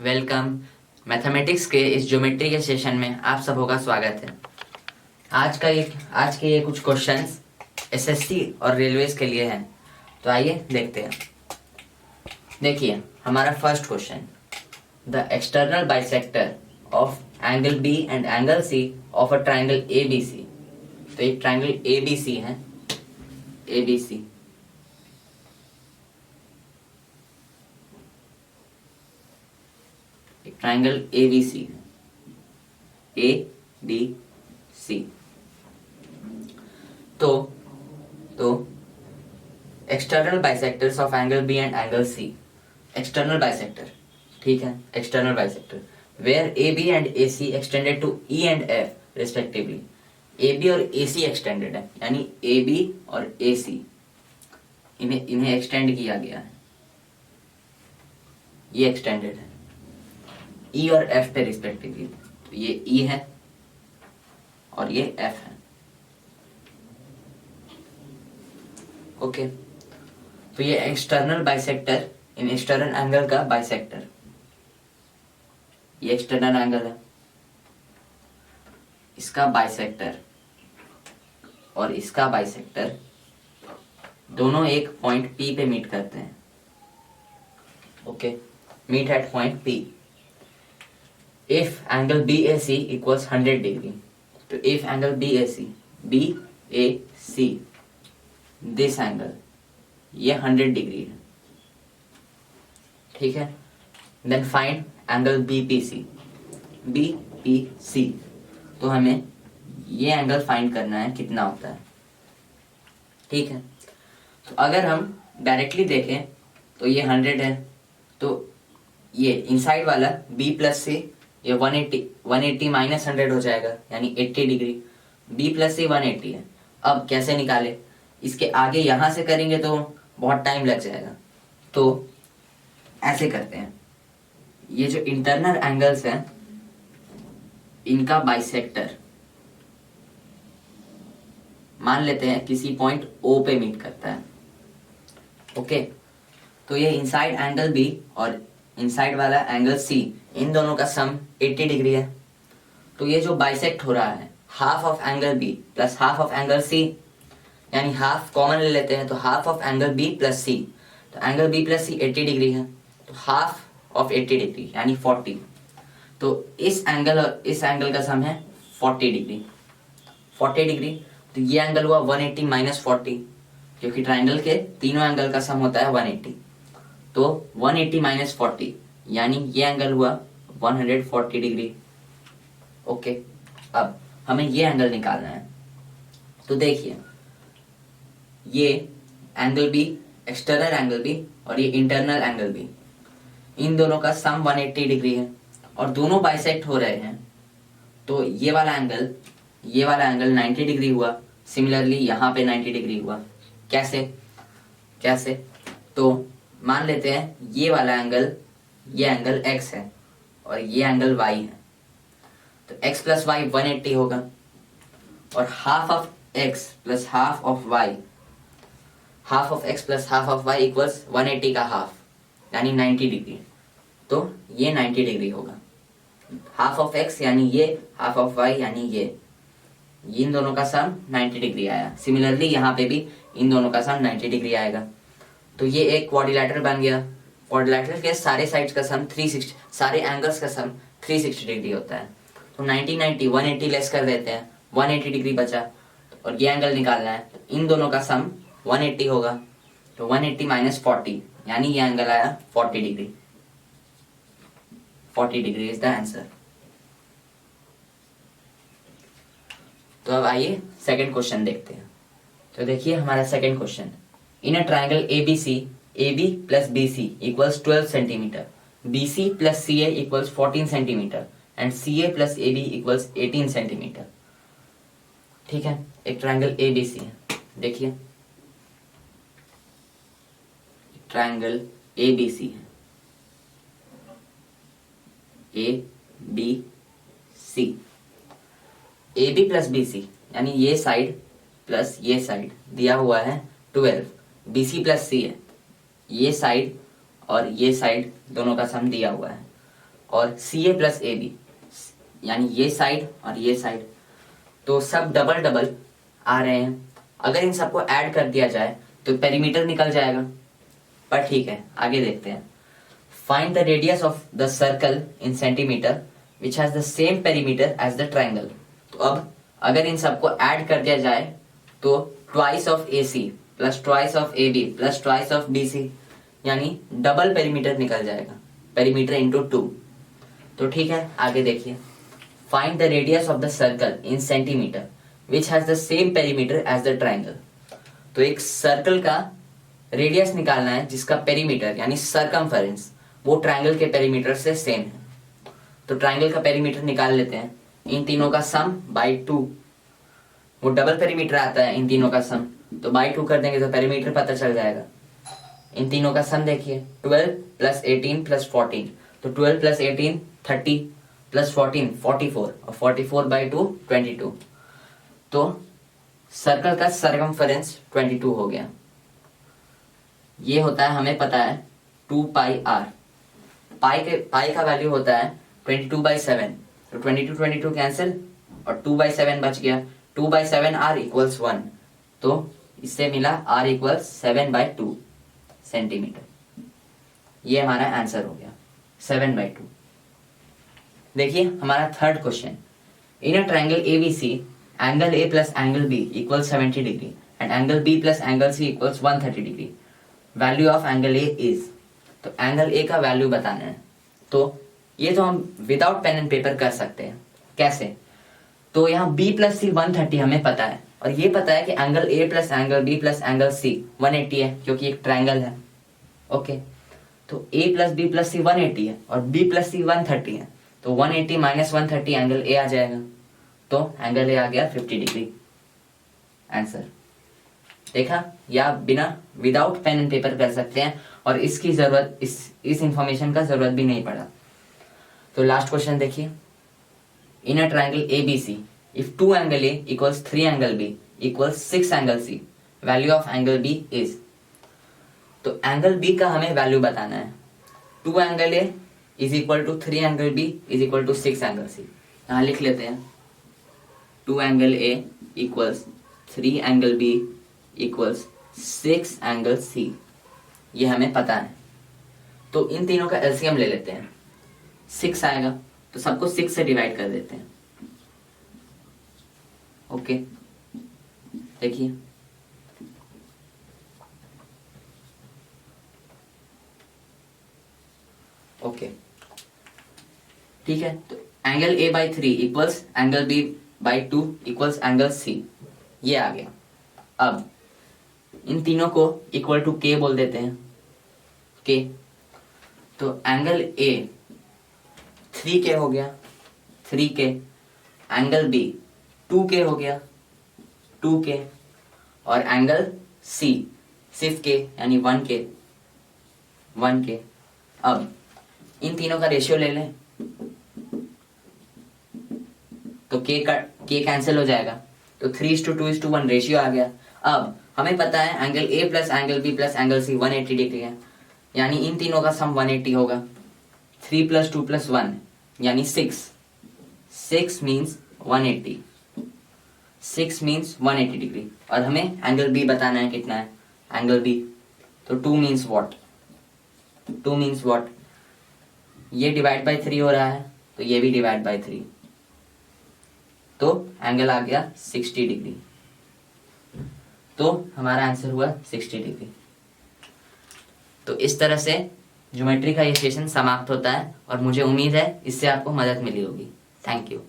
Welcome. Mathematics के इस geometry के सेशन में आप सबों का स्वागत है। आज के ये कुछ क्वेश्चंस एसएससी और रेलवेज के लिए हैं, तो आइए देखते हैं। देखिए हमारा first question, the external bisector of angle B and angle C of a triangle A B C. तो एक ट्राइंगल ए बी सी है, A B C. Triangle A B C, A B C. तो external bisectors of angle B and angle C, external bisector, ठीक है, external bisector where A B and A C extended to E and F respectively. A B और A C extended है, यानी ए B और A सी इन्हें extend किया गया है, ये एक्सटेंडेड है ई और एफ पे रिस्पेक्टिवली। तो ये ई है और ये एफ है, ओके। तो ये एक्सटर्नल बाइसेक्टर इन एक्सटर्नल एंगल का बाइसेक्टर, ये एक्सटर्नल एंगल है, इसका बाइसेक्टर और इसका बाइसेक्टर दोनों एक पॉइंट पी पे मीट करते हैं, okay, meet at point P. If angle B A C equals 100 degree, तो if angle B A C this angle, ये 100 डिग्री है, ठीक है। Then find angle B P C. तो हमें ये एंगल फाइंड करना है कितना होता है, ठीक है। तो अगर हम डायरेक्टली देखें तो ये 100 है, तो ये इनसाइड वाला बी प्लस सी, ये 180 माइनस 100 हो जाएगा, यानी 80 डिग्री। बी प्लस सी 180 है। अब कैसे निकाले, इसके आगे यहां से करेंगे तो बहुत टाइम लग जाएगा, तो ऐसे करते हैं, ये जो इंटरनल एंगल्स हैं इनका बाइसेक्टर मान लेते हैं किसी पॉइंट ओ पे मीट करता है, ओके। तो ये इनसाइड एंगल बी और इनसाइड वाला एंगल सी, इन दोनों का सम 80 डिग्री है। तो ये जो बाइसेक्ट हो रहा है, half of angle B plus half of angle C, यानी हाफ कॉमन ले लेते हैं, तो half of angle B plus C. तो angle B plus C 80 degree है, तो हाफ ऑफ 80 डिग्री यानी 40। तो इस एंगल और इस एंगल का सम है 40 डिग्री, 40 डिग्री। तो ये एंगल हुआ 180 माइनस 40, क्योंकि ट्राइंगल के तीनों एंगल का सम होता है 180। तो 180 माइनस 40 यानी ये एंगल हुआ 140 डिग्री, ओके। अब हमें ये एंगल निकालना है, तो देखिए ये angle B, external angle B और ये इंटरनल एंगल बी, इन दोनों का सम 180 डिग्री है और दोनों बाइसेक्ट हो रहे हैं। तो ये वाला एंगल 90 डिग्री हुआ, सिमिलरली यहाँ पे 90 डिग्री हुआ। कैसे तो मान लेते हैं ये वाला एंगल, ये एंगल x है और ये एंगल y है, तो x प्लस वाई 180 होगा, और half of x plus half of y, half of x plus half of y equals 180 का हाफ, यानी 90 डिग्री। तो ये 90 डिग्री होगा, हाफ ऑफ x यानी ये, हाफ ऑफ y यानी ये, इन दोनों का सम 90 डिग्री आया। सिमिलरली यहाँ पे भी इन दोनों का सम 90 डिग्री आएगा। तो ये एक क्वाड्रिलेटरल बन गया। क्वाड्रिलेटरल के सारे साइड्स का सम 360, सारे एंगल्स का सम 360 डिग्री होता है। तो 90 90 180 लेस कर देते हैं, 180 डिग्री बचा, और ये एंगल निकालना है, तो इन दोनों का सम 180 होगा। तो 180 माइनस 40 यानी ये एंगल आया 40 degree. 40 degree is the answer. तो अब आइए सेकंड क्वेश्चन देखते हैं। तो देखिए हमारा second question, in a triangle ABC, AB plus BC equals 12 centimeter, BC plus CA equals 14 centimeter and CA plus AB equals 18 centimeter, ठीक है। एक ट्राइंगल ABC है, देखिए ट्राइंगल ABC है, ABC, AB प्लस BC यानी ये साइड प्लस ये side दिया हुआ है 12, BC प्लस C है, ये साइड और ये साइड दोनों का सम दिया हुआ है। और सी ए प्लस ए बी, यानी ये साइड और ये साइड, तो सब डबल डबल आ रहे हैं। अगर इन सबको ऐड कर दिया जाए तो पेरीमीटर निकल जाएगा, पर ठीक है आगे देखते हैं। Find the radius of the circle in centimeter which has the same perimeter as the triangle. तो अब अगर इन सबको ऐड कर दिया जाए तो twice of A C plus twice of A B plus twice of B C, यानी double perimeter निकल जाएगा, पेरीमीटर इंटू 2। तो ठीक है आगे देखिए। Find the radius of the circle in centimeter which has the same perimeter as the triangle. तो एक सर्कल का रेडियस निकालना है जिसका पेरीमीटर यानी सरकमफेरेंस वो ट्राइंगल के पेरीमीटर से सेम है। तो ट्राइंगल का पेरीमीटर निकाल लेते हैं, इन तीनों का सम बाई 2, वो डबल पेरीमीटर आता है इन तीनों का सम, तो बाई 2 कर देंगे तो पेरीमीटर पता चल जाएगा। इन तीनों का सम देखिए, 12 प्लस 18 प्लस 14, तो 12 प्लस 18 30 प्लस 14 44 और 44 बाई 2 22। तो सर्कल का सरकमफेरेंस 22 हो गया। ये होता है, हमें पता है 2 पाई आर। पाई का वैल्यू होता है 22/7, तो 22 कैंसिल और 2/7 बच गया। 2/7 आर इक्वल्स 1, तो इससे मिला आर इक्वल्स 7/2 सेंटीमीटर। ये हमारा आंसर हो गया 7/2। देखिए हमारा third question, in a triangle ABC angle A plus angle B equals 70 degree and angle B plus angle C equals 130 degree. Value of angle A is, तो एंगल A का value बताना है। तो ये तो हम विदाउट पेन एंड पेपर कर सकते हैं। कैसे? तो यहाँ B प्लस C 130 हमें पता है, और ये पता है कि angle A plus angle B plus angle C 180 है, क्योंकि एक ट्राइंगल है। ओके, तो A plus B plus C 180 है और B प्लस C 130 है, तो 180 माइनस 130 एंगल A आ जाएगा। तो एंगल A आ गया 50 डिग्री। आंसर देखा, या बिना विदाउट पेन एंड पेपर कर सकते हैं, और इसकी जरूरत इस इंफॉर्मेशन का जरूरत भी नहीं पड़ा। तो लास्ट क्वेश्चन देखिए, in a triangle ABC if 2 angle A equals 3 angle B equals 6 angle C, value of angle B is. तो एंगल B का हमें वैल्यू बताना है। 2 angle A is equal to 3 angle B is equal to 6 angle C। यहाँ लिख लेते हैं, 2 angle A equals 3 angle B equals 6 angle C, ये हमें पता है। तो इन तीनों का एलसीएम ले लेते हैं, 6 आएगा, तो सबको 6 से डिवाइड कर देते हैं। ओके, देखिए ओके ठीक है। तो angle A by 3 equals angle B by 2 equals angle C, ये आ गया। अब इन तीनों को इक्वल टू K बोल देते हैं, K। तो एंगल A 3K हो गया, 3K। एंगल B 2K हो गया, 2K। और एंगल C सिर्फ K यानी 1K, 1K। अब इन तीनों का रेशियो ले लें, तो K कैंसिल हो जाएगा, तो 3:2:1 रेशियो आ गया। अब हमें पता है angle A plus angle B plus angle C 180 degree है, यानी इन तीनों का सम 180 होगा। 3 + 2 + 1 यानी 6, 6 मीन्स 180, 6 मीन्स 180 डिग्री। और हमें एंगल B बताना है कितना है एंगल B, तो 2 मीन्स वॉट, 2 मीन्स वॉट। ये डिवाइड बाई 3 हो रहा है, तो ये भी डिवाइड बाई 3, तो एंगल आ गया 60 डिग्री। तो हमारा आंसर हुआ 60 डिग्री। तो इस तरह से ज्योमेट्री का ये सेशन समाप्त होता है, और मुझे उम्मीद है इससे आपको मदद मिली होगी। Thank you.